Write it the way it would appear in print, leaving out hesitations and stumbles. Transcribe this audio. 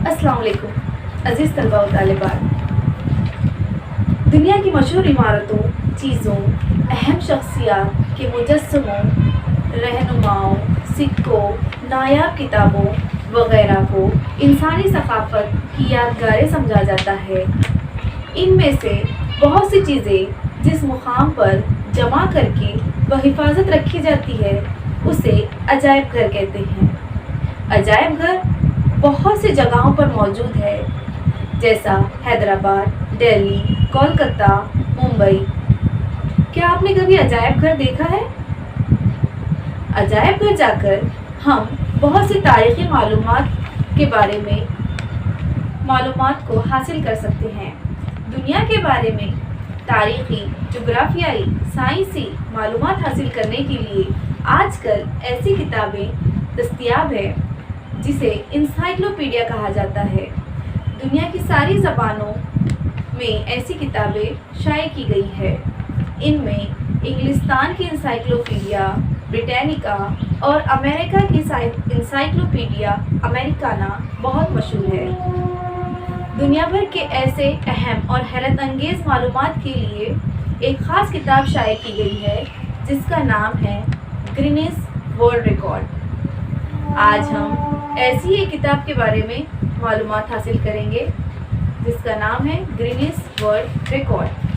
السلام علیکم عزیز طلباء و طالبات. دنیا کی مشہور عمارتوں، چیزوں، اہم شخصیات کے مجسموں، رہنماؤں، سکوں، نایاب کتابوں وغیرہ کو انسانی ثقافت کی یادگاریں سمجھا جاتا ہے. ان میں سے بہت سی چیزیں جس مقام پر جمع کر کے بحفاظت رکھی جاتی ہے اسے عجائب گھر کہتے ہیں. عجائب گھر بہت سی جگہوں پر موجود ہے، جیسا حیدرآباد، دہلی، کولکتہ، ممبئی. کیا آپ نے کبھی عجائب گھر دیکھا ہے؟ عجائب گھر جا کر ہم بہت سی تاریخی معلومات کے بارے میں معلومات کو حاصل کر سکتے ہیں. دنیا کے بارے میں تاریخی، جغرافیائی، سائنسی معلومات حاصل کرنے کے لیے آج کل ایسی کتابیں دستیاب ہیں جسے انسائکلوپیڈیا کہا جاتا ہے. دنیا کی ساری زبانوں میں ایسی کتابیں شائع کی گئی ہے. ان میں انگلستان کی انسائکلوپیڈیا بریٹینیکا اور امریکہ کی انسائکلوپیڈیا امریکانا بہت مشہور ہے. دنیا بھر کے ایسے اہم اور حیرت انگیز معلومات کے لیے ایک خاص کتاب شائع کی گئی ہے جس کا نام ہے گرینس ورلڈ ریکارڈ. آج ہم ایسی ہی کتاب کے بارے میں معلومات حاصل کریں گے جس کا نام ہے گرینس ورلڈ ریکارڈ.